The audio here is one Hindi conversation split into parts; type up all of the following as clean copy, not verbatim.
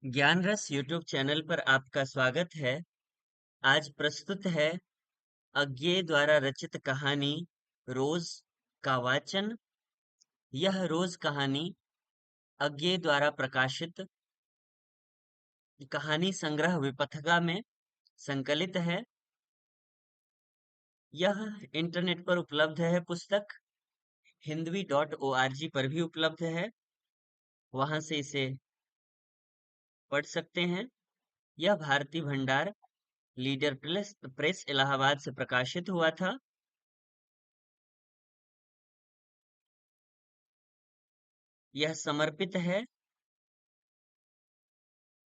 ज्ञान रस यूट्यूब चैनल पर आपका स्वागत है। आज प्रस्तुत है अज्ञे द्वारा रचित कहानी रोज का वाचन। यह रोज कहानी अज्ञे द्वारा प्रकाशित कहानी संग्रह विपथगा में संकलित है। यह इंटरनेट पर उपलब्ध है। पुस्तक हिंदवी.org पर भी उपलब्ध है, वहां से इसे पढ़ सकते हैं। यह भारती भंडार लीडर प्रेस इलाहाबाद से प्रकाशित हुआ था। यह समर्पित है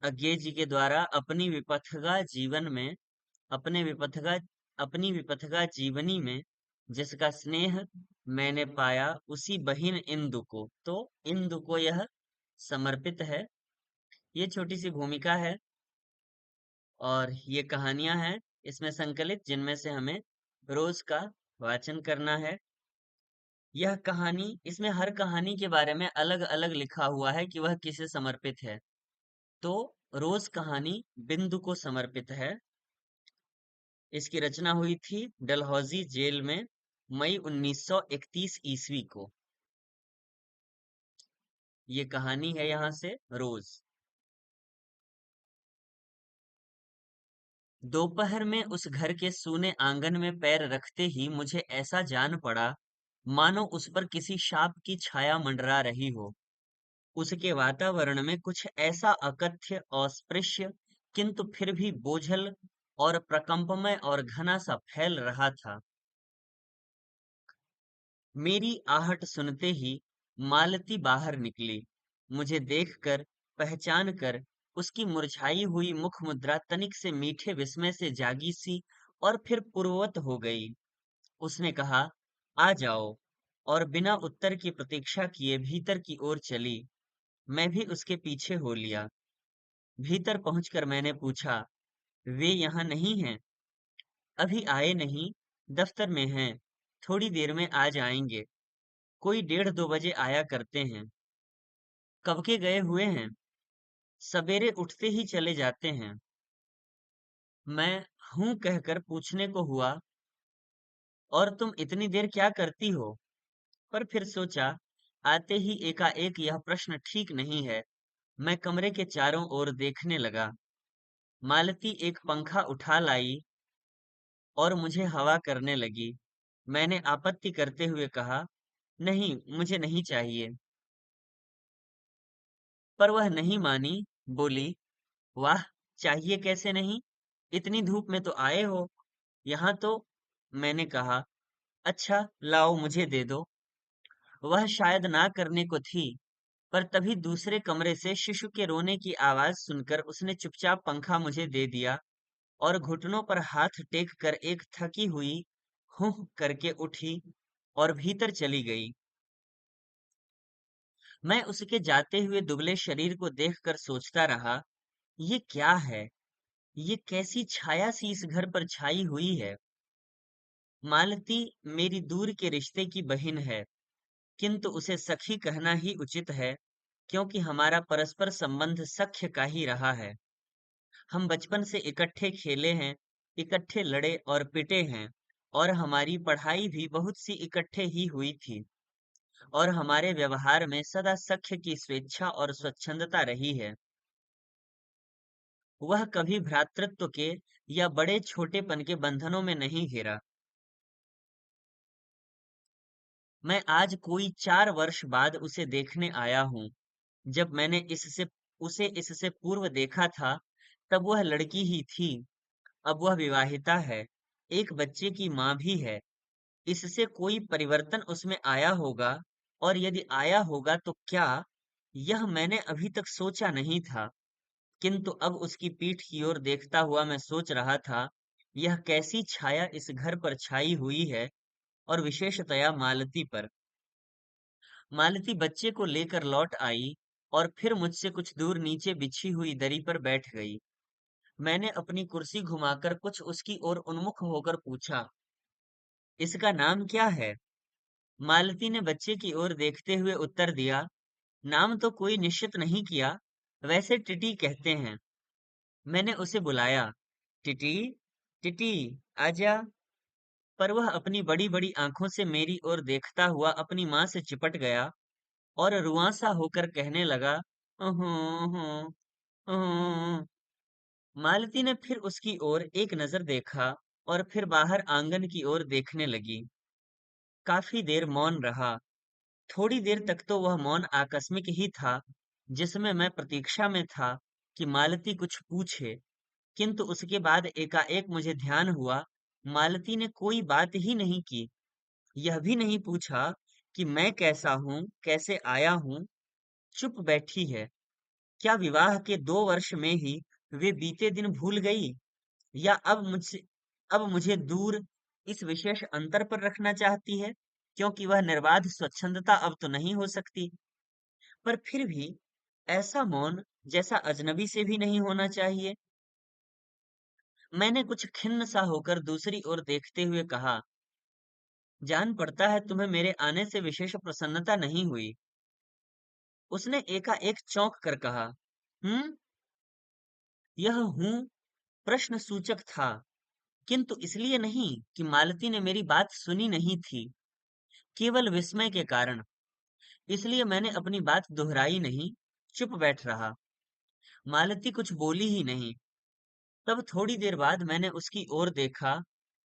अज्ञे जी के द्वारा अपने विपथगा अपनी विपथगा जीवनी में जिसका स्नेह मैंने पाया उसी बहिन इंदु को। तो इंदु को यह समर्पित है। ये छोटी सी भूमिका है और ये कहानियां हैं इसमें संकलित, जिनमें से हमें रोज का वाचन करना है। यह कहानी इसमें हर कहानी के बारे में अलग अलग लिखा हुआ है कि वह किसे समर्पित है। तो रोज कहानी बिंदु को समर्पित है। इसकी रचना हुई थी डलहौजी जेल में मई 1931 ईस्वी को। ये कहानी है यहाँ से रोज। दोपहर में उस घर के सूने आंगन में पैर रखते ही मुझे ऐसा जान पड़ा मानो उस पर किसी शाप की छाया मंडरा रही हो। उसके वातावरण में कुछ ऐसा अकथ्य अस्पृश्य किंतु फिर भी बोझल और प्रकंपमय और घना सा फैल रहा था। मेरी आहट सुनते ही मालती बाहर निकली। मुझे देखकर, पहचान कर उसकी मुरझाई हुई मुख मुद्रा तनिक से मीठे विस्मय से जागी सी और फिर पूर्ववत हो गई। उसने कहा, आ जाओ, और बिना उत्तर की प्रतीक्षा किए भीतर की ओर चली। मैं भी उसके पीछे हो लिया। भीतर पहुंचकर मैंने पूछा, वे यहाँ नहीं हैं? अभी आए नहीं, दफ्तर में हैं, थोड़ी देर में आ जाएंगे। कोई 1:30 बजे आया करते हैं। कब के गए हुए हैं? सवेरे उठते ही चले जाते हैं। मैं हूं कहकर पूछने को हुआ, और तुम इतनी देर क्या करती हो? पर फिर सोचा, आते ही एकाएक यह प्रश्न ठीक नहीं है। मैं कमरे के चारों ओर देखने लगा। मालती एक पंखा उठा लाई और मुझे हवा करने लगी। मैंने आपत्ति करते हुए कहा, नहीं, मुझे नहीं चाहिए। पर वह नहीं मानी। बोली, वाह, चाहिए कैसे नहीं? इतनी धूप में तो आए हो यहाँ तो। मैंने कहा, अच्छा लाओ, मुझे दे दो। वह शायद ना करने को थी, पर तभी दूसरे कमरे से शिशु के रोने की आवाज सुनकर उसने चुपचाप पंखा मुझे दे दिया और घुटनों पर हाथ टेक कर एक थकी हुई हुँ करके उठी और भीतर चली गई। मैं उसके जाते हुए दुबले शरीर को देखकर सोचता रहा, ये क्या है? ये कैसी छाया सी इस घर पर छाई हुई है? मालती मेरी दूर के रिश्ते की बहन है, किंतु उसे सखी कहना ही उचित है, क्योंकि हमारा परस्पर संबंध सख्य का ही रहा है। हम बचपन से इकट्ठे खेले हैं, इकट्ठे लड़े और पिटे हैं, और हमारी पढ़ाई भी बहुत सी इकट्ठे ही हुई थी, और हमारे व्यवहार में सदा सख्य की स्वेच्छा और स्वच्छंदता रही है। वह कभी भ्रातृत्व के या बड़े छोटेपन के बंधनों में नहीं घिरा। मैं आज कोई 4 वर्ष बाद उसे देखने आया हूँ। जब मैंने इससे पूर्व देखा था, तब वह लड़की ही थी। अब वह विवाहिता है, एक बच्चे की माँ भी है। इससे कोई परिवर्तन उसमें आया होगा, और यदि आया होगा तो क्या, यह मैंने अभी तक सोचा नहीं था। किंतु अब उसकी पीठ की ओर देखता हुआ मैं सोच रहा था, यह कैसी छाया इस घर पर छाई हुई है, और विशेषतया मालती पर। मालती बच्चे को लेकर लौट आई और फिर मुझसे कुछ दूर नीचे बिछी हुई दरी पर बैठ गई। मैंने अपनी कुर्सी घुमाकर कुछ उसकी ओर उन्मुख होकर पूछा, इसका नाम क्या है? मालती ने बच्चे की ओर देखते हुए उत्तर दिया, नाम तो कोई निश्चित नहीं किया, वैसे टिटी कहते हैं। मैंने उसे बुलाया। टिटी, टिटी, आजा। पर वह अपनी बड़ी बड़ी आंखों से मेरी ओर देखता हुआ अपनी माँ से चिपट गया और रुआंसा होकर कहने लगा, "उहुं, उहुं, उहुं।" मालती ने फिर उसकी ओर एक नजर देखा और फिर बाहर आंगन की ओर देखने लगी। काफी देर मौन रहा। थोड़ी देर तक तो वह मौन आकस्मिक ही था, जिसमें मैं प्रतीक्षा में था कि मालती कुछ पूछे। किंतु उसके बाद एकाएक मुझे ध्यान हुआ, मालती ने कोई बात ही नहीं की। यह भी नहीं पूछा कि मैं कैसा हूँ, कैसे आया हूँ। चुप बैठी है। क्या विवाह के 2 वर्ष में ही वे बीते दिन भूल गई, या अब मुझे दूर इस विशेष अंतर पर रखना चाहती है, क्योंकि वह निर्बाध स्वच्छंदता अब तो नहीं हो सकती। पर फिर भी ऐसा मौन जैसा अजनबी से भी नहीं होना चाहिए। मैंने कुछ खिन्न सा होकर दूसरी ओर देखते हुए कहा, जान पड़ता है तुम्हें मेरे आने से विशेष प्रसन्नता नहीं हुई। उसने एकाएक चौंक कर कहा, हम्म। यह हूं प्रश्न सूचक था, किंतु इसलिए नहीं कि मालती ने मेरी बात सुनी नहीं थी, केवल विस्मय के कारण। इसलिए मैंने अपनी बात दोहराई नहीं, चुप बैठ रहा। मालती कुछ बोली ही नहीं। तब थोड़ी देर बाद मैंने उसकी ओर देखा।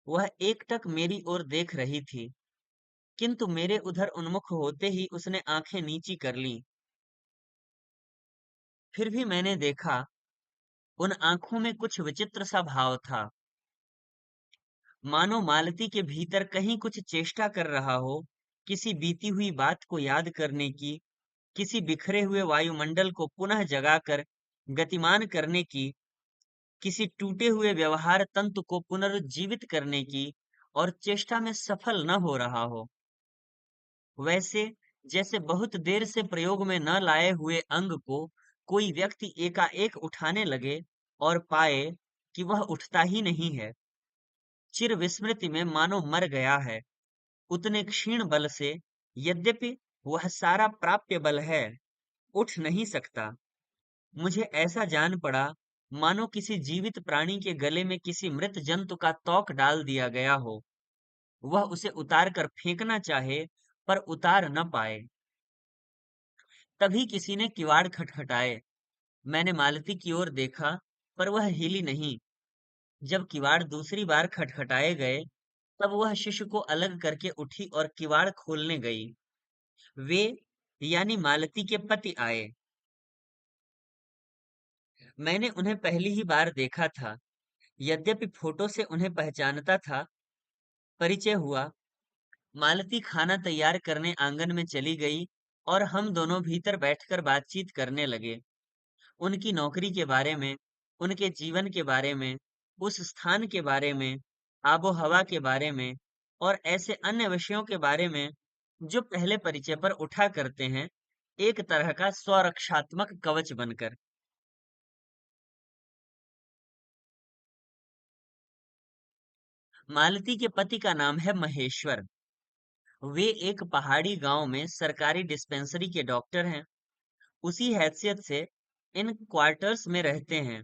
वह एकटक मेरी ओर देख रही थी, किंतु मेरे उधर उन्मुख होते ही उसने आंखें नीची कर लीं। फिर भी मैंने देखा, उन आंखों में कुछ विचित्र सा भाव था, मानो मालती के भीतर कहीं कुछ चेष्टा कर रहा हो, किसी बीती हुई बात को याद करने की, किसी बिखरे हुए वायुमंडल को पुनः जगाकर गतिमान करने की, किसी टूटे हुए व्यवहार तंतु को पुनरुज्जीवित करने की, और चेष्टा में सफल न हो रहा हो। वैसे जैसे बहुत देर से प्रयोग में न लाए हुए अंग को कोई व्यक्ति एकाएक उठाने लगे और पाए कि वह उठता ही नहीं है, चिर विस्मृति में मानो मर गया है, उतने क्षीण बल से, यद्यपि वह सारा प्राप्य बल है, उठ नहीं सकता। मुझे ऐसा जान पड़ा, मानो किसी जीवित प्राणी के गले में किसी मृत जंतु का तोक डाल दिया गया हो। वह उसे उतार कर फेंकना चाहे, पर उतार न पाए। तभी किसी ने किवाड़ खटखटाए। मैंने मालती की ओर देखा, पर वह हिली नहीं। जब किवाड़ दूसरी बार खटखटाए गए, तब वह शिशु को अलग करके उठी और किवाड़ खोलने गई। वे, यानी मालती के पति आए। मैंने उन्हें पहली ही बार देखा था, यद्यपि फोटो से उन्हें पहचानता था। परिचय हुआ। मालती खाना तैयार करने आंगन में चली गई और हम दोनों भीतर बैठकर बातचीत करने लगे। उनकी नौकरी के बारे में, उनके जीवन के बारे में, उस स्थान के बारे में, आबो हवा के बारे में, और ऐसे अन्य विषयों के बारे में जो पहले परिचय पर उठा करते हैं, एक तरह का स्वरक्षात्मक कवच बनकर। मालती के पति का नाम है महेश्वर। वे एक पहाड़ी गांव में सरकारी डिस्पेंसरी के डॉक्टर हैं। उसी हैसियत से इन क्वार्टर्स में रहते हैं।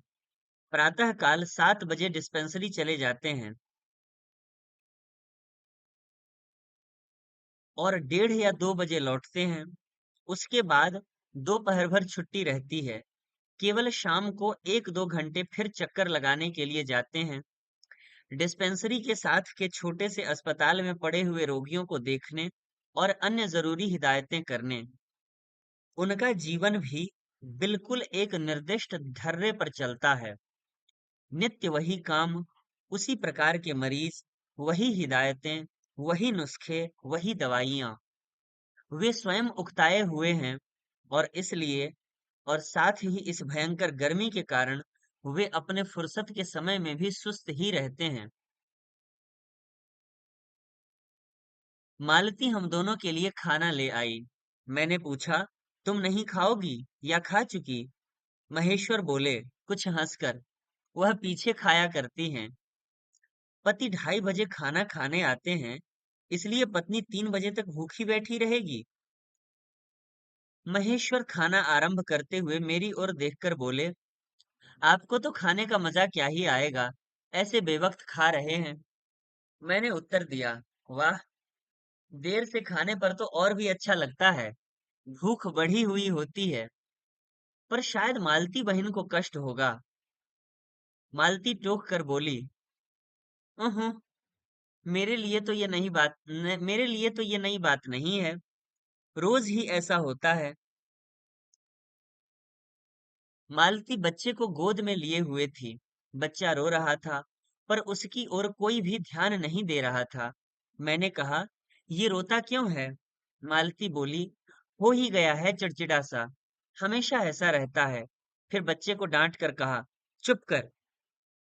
प्रातःकाल 7 बजे डिस्पेंसरी चले जाते हैं और 1:30 या 2 बजे लौटते हैं। उसके बाद दोपहर भर छुट्टी रहती है। केवल शाम को 1-2 घंटे फिर चक्कर लगाने के लिए जाते हैं, डिस्पेंसरी के साथ के छोटे से अस्पताल में पड़े हुए रोगियों को देखने और अन्य जरूरी हिदायतें करने। उनका जीवन भी बिल्कुल एक निर्दिष्ट ढर्रे पर चलता है। नित्य वही काम, उसी प्रकार के मरीज, वही हिदायतें, वही नुस्खे, वही दवाइयाँ। वे स्वयं उकताए हुए हैं, और इसलिए, और साथ ही इस भयंकर गर्मी के कारण, वे अपने फुर्सत के समय में भी सुस्त ही रहते हैं। मालती हम दोनों के लिए खाना ले आई। मैंने पूछा, तुम नहीं खाओगी या खा चुकी? महेश्वर बोले, कुछ हंसकर, वह पीछे खाया करती हैं। पति 2:30 बजे खाना खाने आते हैं, इसलिए पत्नी 3 बजे तक भूखी बैठी रहेगी। महेश्वर खाना आरंभ करते हुए मेरी ओर देखकर बोले, आपको तो खाने का मजा क्या ही आएगा, ऐसे बेवक्त खा रहे हैं। मैंने उत्तर दिया, वाह, देर से खाने पर तो और भी अच्छा लगता है, भूख बढ़ी हुई होती है। पर शायद मालती बहन को कष्ट होगा। मालती टोक कर बोली, उहुं, मेरे लिए तो ये नई बात नहीं है, रोज ही ऐसा होता है। मालती बच्चे को गोद में लिए हुए थी। बच्चा रो रहा था, पर उसकी ओर कोई भी ध्यान नहीं दे रहा था। मैंने कहा, ये रोता क्यों है? मालती बोली, हो ही गया है चिड़चिड़ा सा, हमेशा ऐसा रहता है। फिर बच्चे को डांट कर कहा, चुप कर,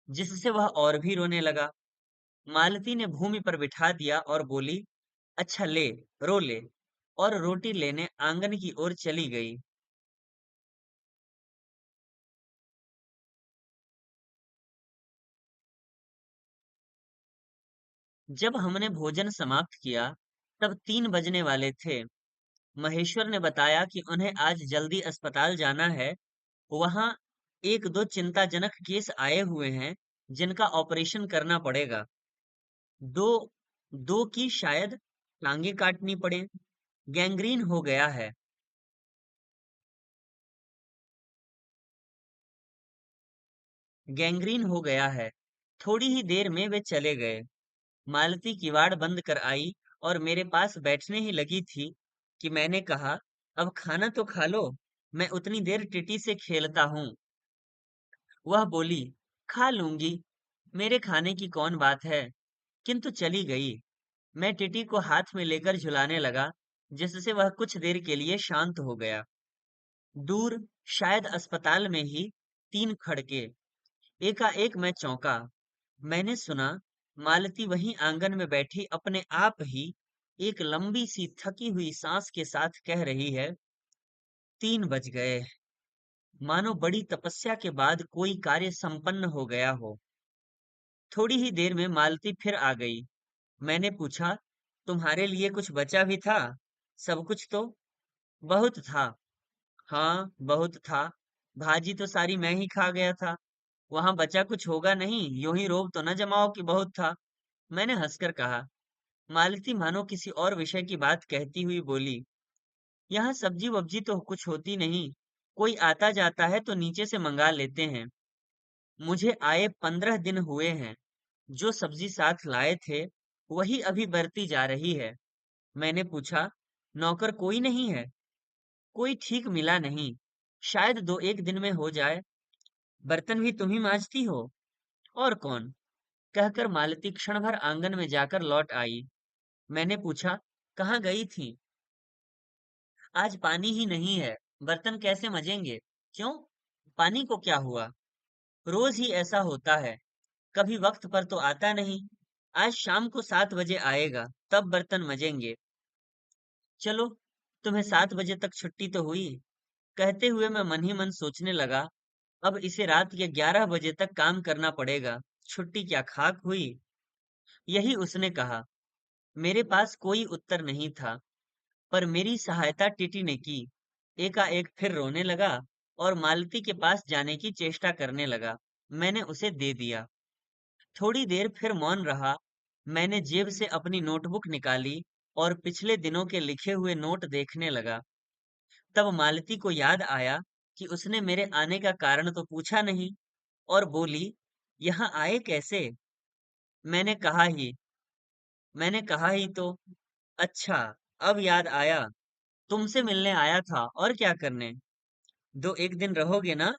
जिससे वह और भी रोने लगा। मालती ने भूमि पर बिठा दिया और बोली, अच्छा ले, रो ले, और रोटी लेने आंगन की ओर चली गई। जब हमने भोजन समाप्त किया, तब 3 बजने वाले थे। महेश्वर ने बताया कि उन्हें आज जल्दी अस्पताल जाना है। वहां एक दो चिंताजनक केस आए हुए हैं, जिनका ऑपरेशन करना पड़ेगा। दो दो की शायद टांगे काटनी पड़े। गैंग्रीन हो गया है। गैंग्रीन हो गया है। थोड़ी ही देर में वे चले गए। मालती किवाड़ बंद कर आई और मेरे पास बैठने ही लगी थी कि मैंने कहा, अब खाना तो खा लो, मैं उतनी देर टिटी से खेलता हूँ। वह बोली, खा लूंगी, मेरे खाने की कौन बात है, किंतु चली गई। मैं टिटी को हाथ में लेकर झुलाने लगा, जिससे वह कुछ देर के लिए शांत हो गया। दूर, शायद अस्पताल में ही, 3 खड़के। एकाएक मैं चौंका। मैंने सुना, मालती वहीं आंगन में बैठी अपने आप ही एक लंबी सी थकी हुई सांस के साथ कह रही है, 3 बज गए। मानो बड़ी तपस्या के बाद कोई कार्य संपन्न हो गया हो। थोड़ी ही देर में मालती फिर आ गई। मैंने पूछा, तुम्हारे लिए कुछ बचा भी था? सब कुछ तो? बहुत था। हाँ, बहुत था। भाजी तो सारी मैं ही खा गया था। वहां बचा कुछ होगा नहीं, यूं ही रोब तो न जमाओ कि बहुत था। मैंने हंसकर कहा। मालती मानो किसी और विषय की बात कहती हुई बोली, यहाँ सब्जी वब्जी तो कुछ होती नहीं, कोई आता जाता है तो नीचे से मंगा लेते हैं। मुझे आए 15 दिन हुए हैं। जो सब्जी साथ लाए थे, वही अभी बरती जा रही है। मैंने पूछा, नौकर कोई नहीं है? कोई ठीक मिला नहीं, शायद 2 एक दिन में हो जाए। बर्तन भी तुम ही मांजती हो? और कौन? कहकर मालती क्षण भर आंगन में जाकर लौट आई। मैंने पूछा, कहाँ गई थी? आज पानी ही नहीं है, बर्तन कैसे मजेंगे? क्यों? पानी को क्या हुआ? रोज ही ऐसा होता है, कभी वक्त पर तो आता नहीं। आज शाम को 7 बजे आएगा, तब बर्तन मजेंगे। चलो, तुम्हें 7 बजे तक छुट्टी तो हुई। कहते हुए मैं मन ही मन सोचने लगा, अब इसे रात के 11 बजे तक काम करना पड़ेगा। छुट्टी क्या खाक हुई? यही उसने कहा। मेरे पास कोई उत्तर नहीं था, पर मेरी सहायता टीटी ने की। एकाएक फिर रोने लगा और मालती के पास जाने की चेष्टा करने लगा। मैंने उसे दे दिया। थोड़ी देर फिर मौन रहा। मैंने जेब से अपनी नोटबुक निकाली और पिछले दिनों के लिखे हुए नोट देखने लगा। तब मालती को याद आया कि उसने मेरे आने का कारण तो पूछा नहीं, और बोली, यहाँ आए कैसे? मैंने कहा ही मैंने कहा ही तो। अच्छा, अब याद आया, तुमसे मिलने आया था, और क्या करने? 2 एक दिन रहोगे ना?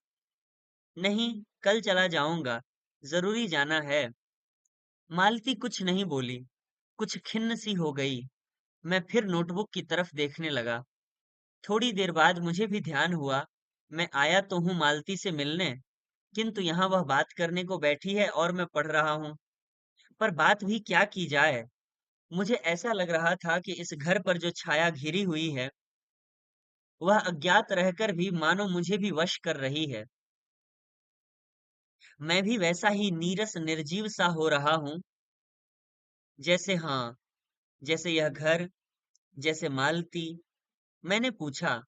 नहीं, कल चला जाऊंगा, जरूरी जाना है। मालती कुछ नहीं बोली, कुछ खिन्न सी हो गई। मैं फिर नोटबुक की तरफ देखने लगा। थोड़ी देर बाद मुझे भी ध्यान हुआ, मैं आया तो हूँ मालती से मिलने, किंतु यहाँ वह बात करने को बैठी है और मैं पढ़ रहा हूँ। पर बात भी क्या की जाए? मुझे ऐसा लग रहा था कि इस घर पर जो छाया घिरी हुई है, वह अज्ञात रहकर भी मानो मुझे भी वश कर रही है। मैं भी वैसा ही नीरस निर्जीव सा हो रहा हूँ, जैसे, हाँ, जैसे यह घर, जैसे मालती। मैंने पूछा,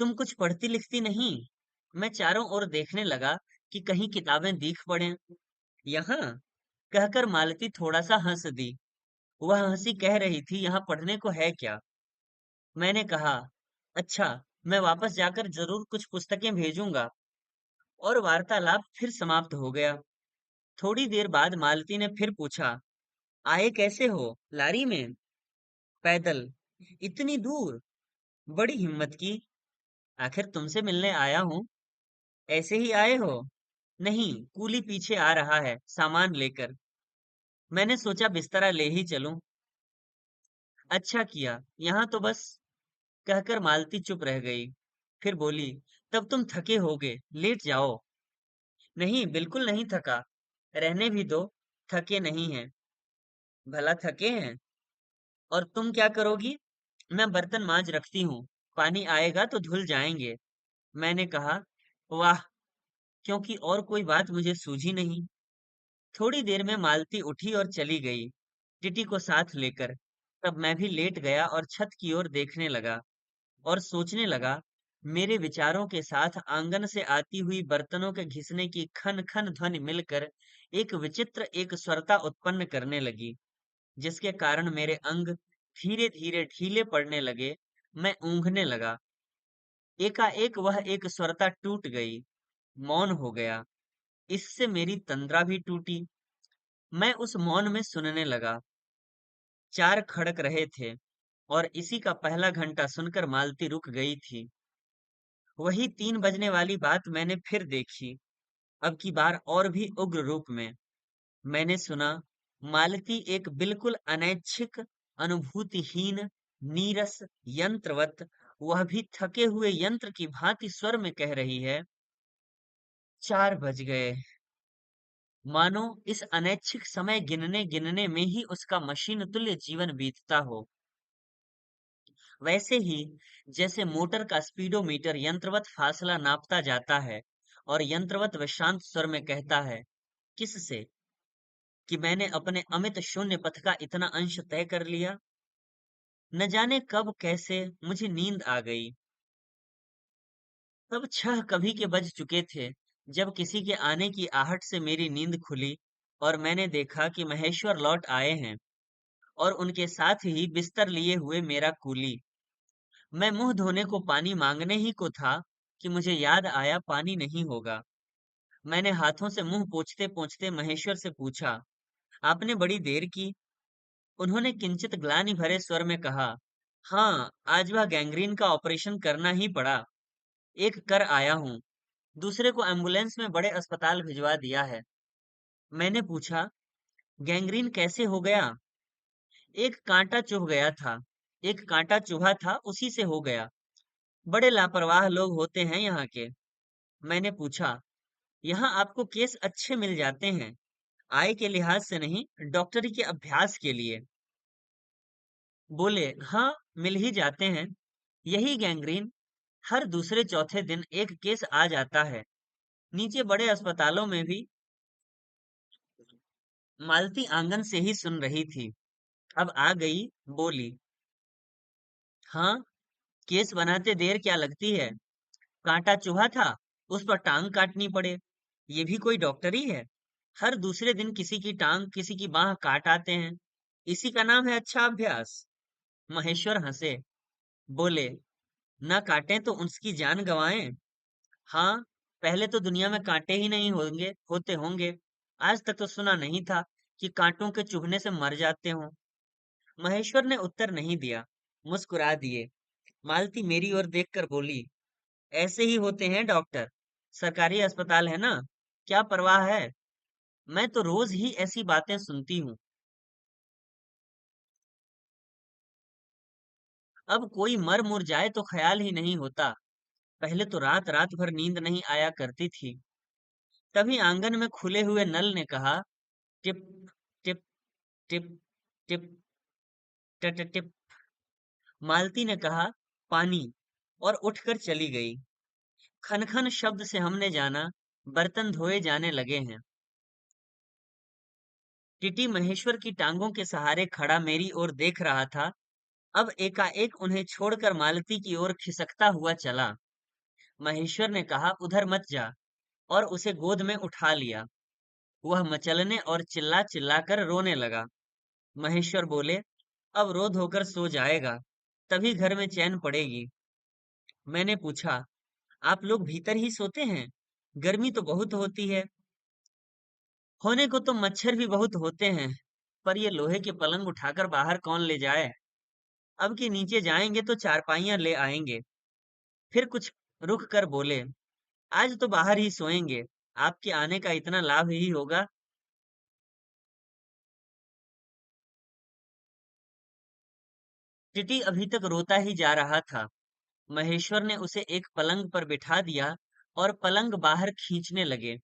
तुम कुछ पढ़ती लिखती नहीं? मैं चारों ओर देखने लगा कि कहीं किताबें दिख पड़ें। यहाँ? कहकर मालती थोड़ा सा हंस दी। वह हंसी कह रही थी, यहाँ पढ़ने को है क्या? मैंने कहा, अच्छा, मैं वापस जाकर जरूर कुछ पुस्तकें भेजूंगा। और वार्तालाप फिर समाप्त हो गया। थोड़ी देर बाद मालती ने फिर पूछा, आए कैसे हो? लारी में? पैदल? इतनी दूर? बड़ी हिम्मत की। आखिर तुमसे मिलने आया हूँ। ऐसे ही आए हो? नहीं, कूली पीछे आ रहा है सामान लेकर। मैंने सोचा बिस्तरा ले ही चलूं। अच्छा किया, यहाँ तो बस। कहकर मालती चुप रह गई। फिर बोली, तब तुम थके होगे, लेट जाओ। नहीं, बिल्कुल नहीं थका। रहने भी दो। थके नहीं हैं। भला थके हैं? और तुम क्या करोगी? मैं बर्तन मांज रखती हूँ। पानी आएगा तो धुल जाएंगे। मैंने कहा, वाह। क्योंकि और कोई बात मुझे सूझी नहीं। थोड़ी देर में मालती उठी और चली गई, टिटी को साथ लेकर। तब मैं भी लेट गया और छत की ओर देखने लगा और सोचने लगा। मेरे विचारों के साथ आंगन से आती हुई बर्तनों के घिसने की खन खन ध्वनि मिलकर एक विचित्र एक स्वरता उत्पन्न करने लगी, जिसके कारण मेरे अंग धीरे धीरे ढीले पड़ने लगे। मैं ऊँघने लगा। एकाएक वह एक स्वरता टूट गई, मौन हो गया। इससे मेरी तंद्रा भी टूटी। मैं उस मौन में सुनने लगा। चार खड़क रहे थे और इसी का पहला घंटा सुनकर मालती रुक गई थी। वही 3 बजने वाली बात मैंने फिर देखी, अब की बार और भी उग्र रूप में। मैंने सुना, मालती एक बिल्कुल अनैच्छिक, अनुभूतिहीन, नीरस, यंत्रवत, वह भी थके हुए यंत्र की भांति स्वर में कह रही है, 4 बज गए। मानो इस अनैच्छिक समय गिनने गिनने में ही उसका मशीन तुल्य जीवन बीतता हो। वैसे ही जैसे मोटर का स्पीडोमीटर यंत्रवत फासला नापता जाता है और यंत्रवत विश्रांत स्वर में कहता है, किससे? कि मैंने अपने अमित शून्य पथ का इतना अंश तय कर लिया। न जाने कब कैसे मुझे नींद आ गई। तब 6 कभी के बज चुके थे जब किसी के आने की आहट से मेरी नींद खुली और मैंने देखा कि महेश्वर लौट आए हैं और उनके साथ ही बिस्तर लिए हुए मेरा कूली। मैं मुंह धोने को पानी मांगने ही को था कि मुझे याद आया पानी नहीं होगा। मैंने हाथों से मुंह पोंछते पोंछते महेश्वर से पूछा, आपने बड़ी देर की। उन्होंने किंचित ग्लानि भरे स्वर में कहा, हाँ, आज वह गैंग्रीन का ऑपरेशन करना ही पड़ा। एक कर आया हूँ, दूसरे को एम्बुलेंस में बड़े अस्पताल भिजवा दिया है। मैंने पूछा, गैंग्रीन कैसे हो गया? एक कांटा चुभ गया था। एक कांटा चुभा था, उसी से हो गया। बड़े लापरवाह लोग होते हैं यहाँ के। मैंने पूछा, यहाँ आपको केस अच्छे मिल जाते हैं, आय के लिहाज से नहीं, डॉक्टरी के अभ्यास के लिए। बोले, हाँ, मिल ही जाते हैं। यही गैंग्रीन हर दूसरे चौथे दिन एक केस आ जाता है। नीचे बड़े अस्पतालों में भी। मालती आंगन से ही सुन रही थी, अब आ गई। बोली, हाँ, केस बनाते देर क्या लगती है? कांटा चुभा था, उस पर टांग काटनी पड़े, ये भी कोई डॉक्टरी है? हर दूसरे दिन किसी की टांग किसी की बाह काट आते हैं। इसी का नाम है अच्छा अभ्यास। महेश्वर हंसे। बोले, ना काटें तो उसकी जान गंवाएं। हाँ, पहले तो दुनिया में कांटे ही नहीं होते होंगे। आज तक तो सुना नहीं था कि कांटों के चुभने से मर जाते हों। महेश्वर ने उत्तर नहीं दिया, मुस्कुरा दिए। मालती मेरी ओर देखकर बोली, ऐसे ही होते हैं डॉक्टर। सरकारी अस्पताल है ना, क्या परवाह है? मैं तो रोज ही ऐसी बातें सुनती हूँ। अब कोई मर मुर जाए तो ख्याल ही नहीं होता। पहले तो रात रात भर नींद नहीं आया करती थी। तभी आंगन में खुले हुए नल ने कहा, टिप टिप टिप टिप टिप टिप। मालती ने कहा, पानी, और उठकर चली गई। खन खन शब्द से हमने जाना बर्तन धोए जाने लगे हैं। टिटी महेश्वर की टांगों के सहारे खड़ा मेरी ओर देख रहा था। अब एकाएक उन्हें छोड़कर मालती की ओर खिसकता हुआ चला। महेश्वर ने कहा, उधर मत जा, और उसे गोद में उठा लिया। वह मचलने और चिल्ला चिल्ला कर रोने लगा। महेश्वर बोले, अब रो धोकर सो जाएगा, तभी घर में चैन पड़ेगी। मैंने पूछा, आप लोग भीतर ही सोते हैं? गर्मी तो बहुत होती है। होने को तो मच्छर भी बहुत होते हैं, पर ये लोहे के पलंग उठाकर बाहर कौन ले जाए? अब कि नीचे जाएंगे तो चारपाइयां ले आएंगे। फिर कुछ रुक कर बोले, आज तो बाहर ही सोएंगे, आपके आने का इतना लाभ ही होगा। टिटी अभी तक रोता ही जा रहा था। महेश्वर ने उसे एक पलंग पर बिठा दिया और पलंग बाहर खींचने लगे।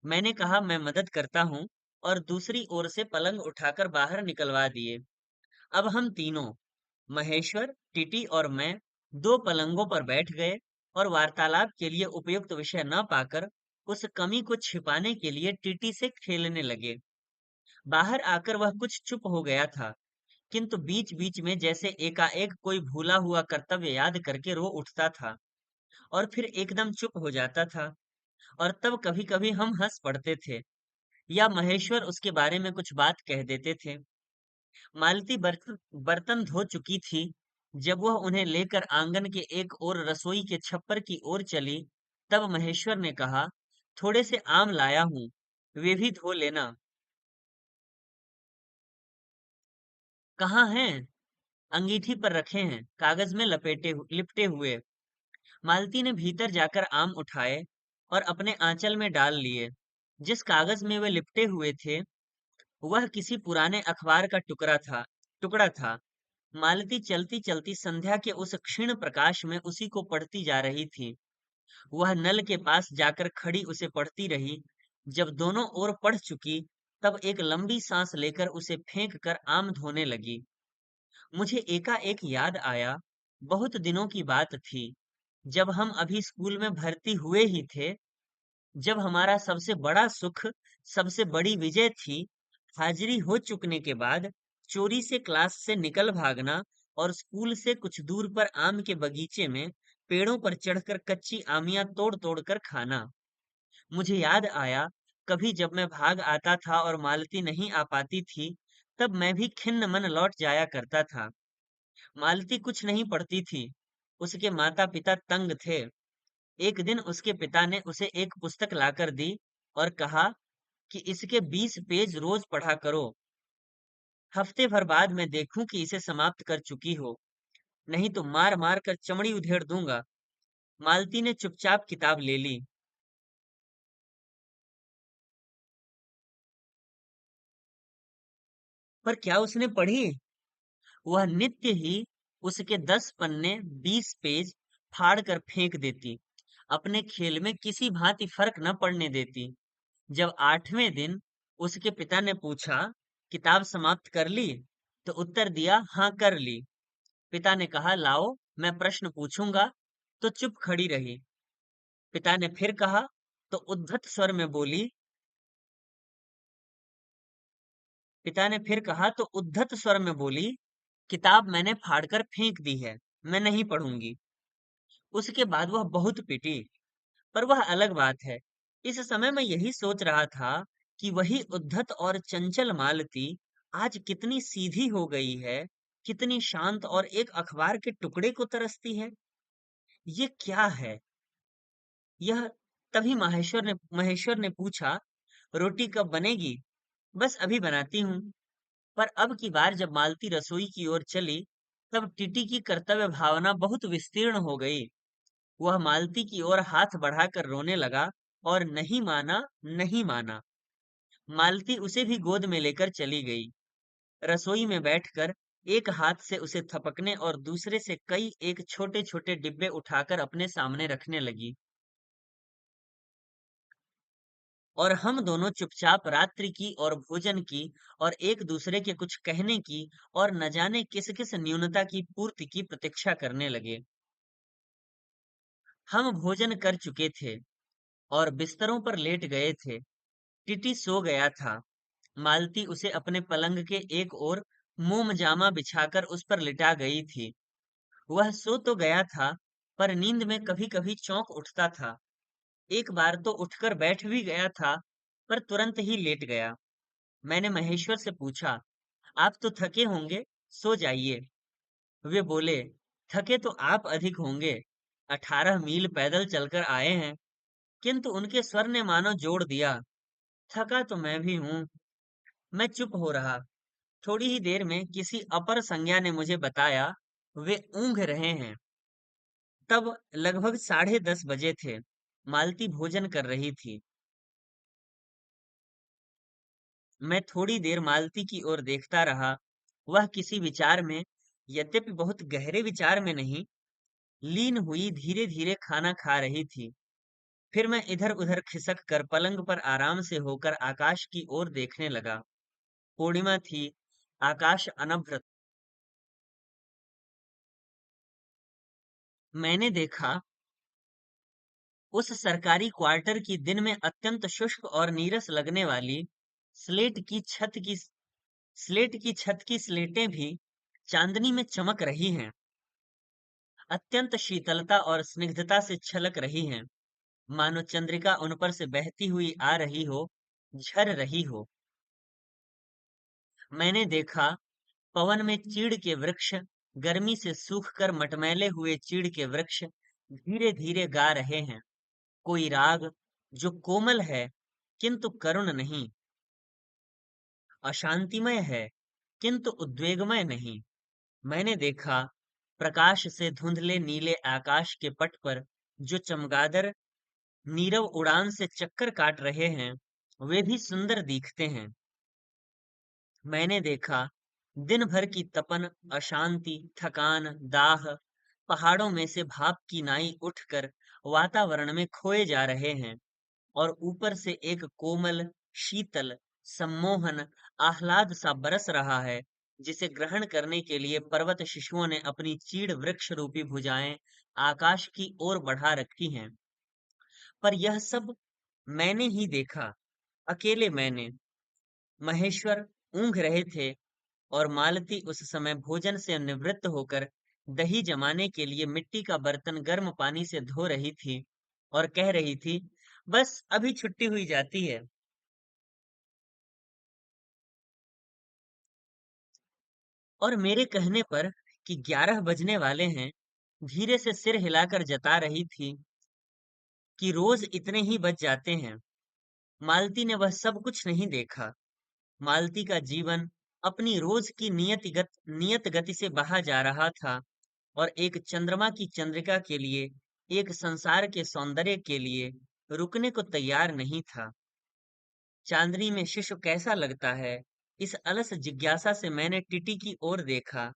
मैंने कहा, मैं मदद करता हूँ, और दूसरी ओर से पलंग उठाकर बाहर निकलवा दिए। अब हम तीनों, महेश्वर, टिटी और मैं, दो पलंगों पर बैठ गए और वार्तालाप के लिए उपयुक्त विषय न पाकर उस कमी को छिपाने के लिए टिटी से खेलने लगे। बाहर आकर वह कुछ चुप हो गया था, किंतु बीच बीच में जैसे एकाएक कोई भूला हुआ कर्तव्य याद करके रो उठता था और फिर एकदम चुप हो जाता था। और तब कभी कभी हम हंस पड़ते थे, या महेश्वर उसके बारे में कुछ बात कह देते थे। मालती बर्तन धो चुकी थी। जब वह उन्हें लेकर आंगन के एक ओर रसोई के छप्पर की ओर चली, तब महेश्वर ने कहा, थोड़े से आम लाया हूं, वे भी धो लेना। कहाँ हैं? अंगीठी पर रखे हैं, कागज में लिपटे हुए। मालती ने भीतर जाकर आम उठाए और अपने आंचल में डाल लिए। जिस कागज में वे लिपटे हुए थे, वह किसी पुराने अखबार का टुकड़ा था। मालती चलती चलती संध्या के उस क्षीण प्रकाश में उसी को पढ़ती जा रही थी। वह नल के पास जाकर खड़ी उसे पढ़ती रही। जब दोनों ओर पढ़ चुकी, तब एक लंबी सांस लेकर उसे फेंक कर आम धोने लगी। मुझे एकाएक याद आया, बहुत दिनों की बात थी, जब हम अभी स्कूल में भर्ती हुए ही थे, जब हमारा सबसे बड़ा सुख, सबसे बड़ी विजय थी, हाजिरी हो चुकने के बाद चोरी से क्लास से निकल भागना और स्कूल से कुछ दूर पर आम के बगीचे में पेड़ों पर चढ़कर कच्ची आमियां तोड़ तोड़ कर खाना। मुझे याद आया, कभी जब मैं भाग आता था और मालती नहीं आ पाती थी, तब मैं भी खिन्न मन लौट जाया करता था। मालती कुछ नहीं पढ़ती थी, उसके माता पिता तंग थे। एक दिन उसके पिता ने उसे एक पुस्तक लाकर दी और कहा कि इसके 20 पेज रोज पढ़ा करो। हफ्ते भर बाद मैं देखूं कि इसे समाप्त कर चुकी हो, नहीं तो मार मार कर चमड़ी उधेड़ दूंगा। मालती ने चुपचाप किताब ले ली। पर क्या उसने पढ़ी? वह नित्य ही उसके 10 पन्ने, 20 पेज फाड़ कर फेंक देती, अपने खेल में किसी भांति फर्क न पड़ने देती। जब 8वें दिन उसके पिता ने पूछा, किताब समाप्त कर ली? तो उत्तर दिया, हाँ कर ली। पिता ने कहा, लाओ, मैं प्रश्न पूछूंगा। तो चुप खड़ी रही। पिता ने फिर कहा, तो उद्धत स्वर में बोली पिता ने फिर कहा तो उद्धत स्वर में बोली, किताब मैंने फाड़कर फेंक दी है, मैं नहीं पढ़ूंगी। उसके बाद वह बहुत पिटी, पर वह अलग बात है। इस समय मैं यही सोच रहा था कि वही उद्धत और चंचल मालती आज कितनी सीधी हो गई है, कितनी शांत और एक अखबार के टुकड़े को तरसती है। ये क्या है यह? तभी महेश्वर ने पूछा, रोटी कब बनेगी? बस अभी बनाती हूँ। पर अब की बार जब मालती रसोई की ओर चली, तब टीटी की कर्तव्य भावना बहुत विस्तीर्ण हो गई। वह मालती की ओर हाथ बढ़ाकर रोने लगा और नहीं माना, नहीं माना। मालती उसे भी गोद में लेकर चली गई। रसोई में बैठकर एक हाथ से उसे थपकने और दूसरे से कई एक छोटे छोटे डिब्बे उठाकर अपने सामने रखने लगी। और हम दोनों चुपचाप रात्रि की और भोजन की और एक दूसरे के कुछ कहने की और न जाने किस किस न्यूनता की पूर्ति की प्रतीक्षा करने लगे। हम भोजन कर चुके थे और बिस्तरों पर लेट गए थे। टिटी सो गया था। मालती उसे अपने पलंग के एक ओर मोम जामा बिछाकर उस पर लिटा गई थी। वह सो तो गया था, पर नींद में कभी-कभी चौंक उठता था। एक बार तो उठकर बैठ भी गया था, पर तुरंत ही लेट गया। मैंने महेश्वर से पूछा, आप तो थके होंगे, सो जाइए। वे बोले, थके तो आप अधिक होंगे, 18 मील पैदल चलकर आए हैं। किंतु उनके स्वर ने मानो जोड़ दिया, थका तो मैं भी हूँ। मैं चुप हो रहा। थोड़ी ही देर में किसी अपर संज्ञा ने मुझे बताया, वे ऊँघ रहे हैं। तब लगभग 10:30 बजे थे। मालती भोजन कर रही थी। मैं थोड़ी देर मालती की ओर देखता रहा। वह किसी विचार में, यद्यपि बहुत गहरे विचार में नहीं, लीन हुई धीरे धीरे खाना खा रही थी। फिर मैं इधर उधर खिसक कर पलंग पर आराम से होकर आकाश की ओर देखने लगा। पूर्णिमा थी। आकाश अनभ्र। मैंने देखा उस सरकारी क्वार्टर की दिन में अत्यंत शुष्क और नीरस लगने वाली स्लेट की छत की स्लेट की छत की स्लेटें भी चांदनी में चमक रही हैं, अत्यंत शीतलता और स्निग्धता से छलक रही हैं, मानो चंद्रिका उन पर से बहती हुई आ रही हो, झर रही हो। मैंने देखा पवन में चीड़ के वृक्ष, गर्मी से सूख कर मटमैले हुए चीड़ के वृक्ष धीरे धीरे गा रहे हैं कोई राग जो कोमल है किंतु करुण नहीं, अशांतिमय है किंतु उद्वेगमय नहीं। मैंने देखा प्रकाश से धुंधले नीले आकाश के पट पर जो चमगादड़ नीरव उड़ान से चक्कर काट रहे हैं, वे भी सुंदर दिखते हैं। मैंने देखा दिन भर की तपन, अशांति, थकान, दाह पहाड़ों में से भाप की नाई उठकर वातावरण में खोए जा रहे हैं और ऊपर से एक कोमल, शीतल, सम्मोहन आह्लाद सा बरस रहा है, जिसे ग्रहण करने के लिए पर्वत शिशुओं ने अपनी चीड़ वृक्ष रूपी भुजाएं आकाश की ओर बढ़ा रखी हैं। पर यह सब मैंने ही देखा, अकेले मैंने। महेश्वर ऊँघ रहे थे और मालती उस समय भोजन से निवृत्त होकर दही जमाने के लिए मिट्टी का बर्तन गर्म पानी से धो रही थी और कह रही थी, बस अभी छुट्टी हुई जाती है। और मेरे कहने पर कि 11 बजने वाले हैं, धीरे से सिर हिलाकर जता रही थी कि रोज इतने ही बज जाते हैं। मालती ने वह सब कुछ नहीं देखा। मालती का जीवन अपनी रोज की नियत गति से बहा जा रहा था और एक चंद्रमा की चंद्रिका के लिए, एक संसार के सौंदर्य के लिए रुकने को तैयार नहीं था। चांदनी में शिशु कैसा लगता है, इस अलस जिज्ञासा से मैंने टिटी की ओर देखा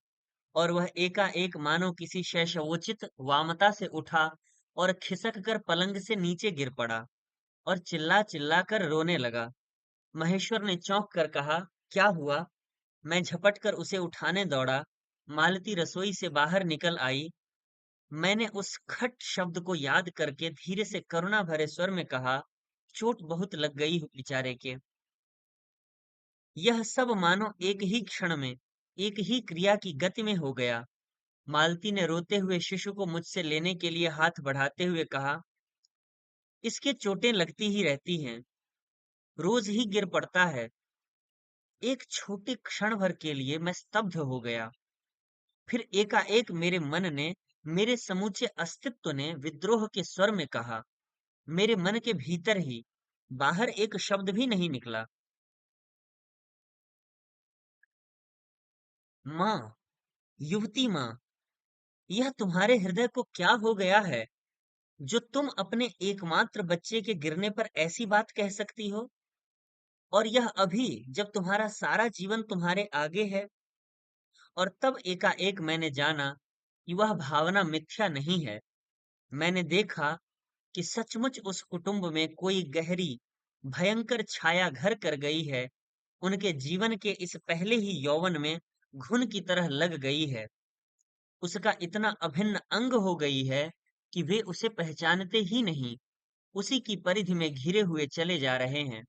और वह एकाएक मानो किसी शैशवोचित वामता से उठा और खिसक कर पलंग से नीचे गिर पड़ा और चिल्ला चिल्ला कर रोने लगा। महेश्वर ने चौंक कर कहा, क्या हुआ? मैं झपट कर उसे उठाने दौड़ा। मालती रसोई से बाहर निकल आई। मैंने उस खट शब्द को याद करके धीरे से करुणा भरे स्वर में कहा, चोट बहुत लग गई हो बेचारे के। यह सब मानो एक ही क्षण में, एक ही क्रिया की गति में हो गया। मालती ने रोते हुए शिशु को मुझसे लेने के लिए हाथ बढ़ाते हुए कहा, इसके चोटें लगती ही रहती हैं, रोज ही गिर पड़ता है। एक छोटे क्षण भर के लिए मैं स्तब्ध हो गया। फिर एकाएक मेरे मन ने, मेरे समूचे अस्तित्व ने विद्रोह के स्वर में कहा, मेरे मन के भीतर ही, बाहर एक शब्द भी नहीं निकला, माँ, युवती माँ, यह तुम्हारे हृदय को क्या हो गया है जो तुम अपने एकमात्र बच्चे के गिरने पर ऐसी बात कह सकती हो? और यह अभी जब तुम्हारा सारा जीवन तुम्हारे आगे है। और तब एकाएक मैंने जाना कि वह भावना मिथ्या नहीं है। मैंने देखा कि सचमुच उस कुटुंब में कोई गहरी भयंकर छाया घर कर गई है, उनके जीवन के इस पहले ही यौवन में घुन की तरह लग गई है, उसका इतना अभिन्न अंग हो गई है कि वे उसे पहचानते ही नहीं, उसी की परिधि में घिरे हुए चले जा रहे हैं।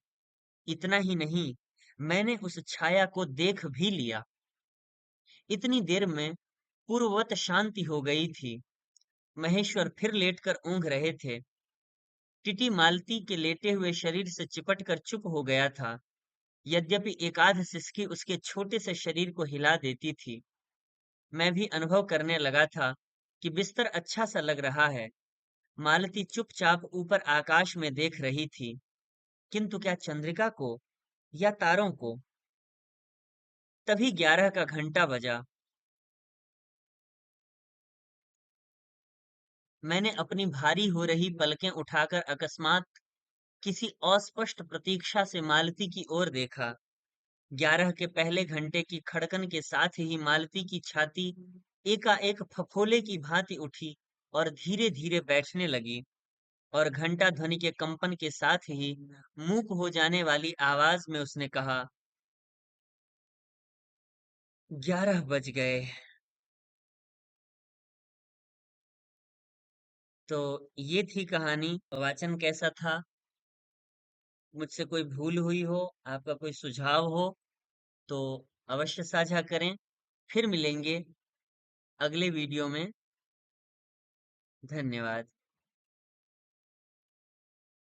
इतना ही नहीं, मैंने उस छाया को देख भी लिया। इतनी देर में पूर्ववत शांति हो गई थी। महेश्वर फिर लेटकर ऊँघ रहे थे। टीटी मालती के लेटे हुए शरीर से चिपटकर चुप हो गया था। यद्यपि एकाध सिसकी उसके छोटे से शरीर को हिला देती थी। मैं भी अनुभव करने लगा था कि बिस्तर अच्छा सा लग रहा है। मालती चुपचाप ऊपर आकाश में देख रही थी, किंतु क्या चंद्रिका को या तारों को? तभी 11 का घंटा बजा। मैंने अपनी भारी हो रही पलकें उठाकर अकस्मात किसी अस्पष्ट प्रतीक्षा से मालती की ओर देखा। 11 के पहले घंटे की खड़कन के साथ ही मालती की छाती एकाएक फफोले की भांति उठी और धीरे धीरे बैठने लगी, और घंटा ध्वनि के कंपन के साथ ही मूक हो जाने वाली आवाज में उसने कहा, 11 बज गए। तो ये थी कहानी। वाचन कैसा था? मुझसे कोई भूल हुई हो, आपका कोई सुझाव हो, तो अवश्य साझा करें। फिर मिलेंगे अगले वीडियो में। धन्यवाद।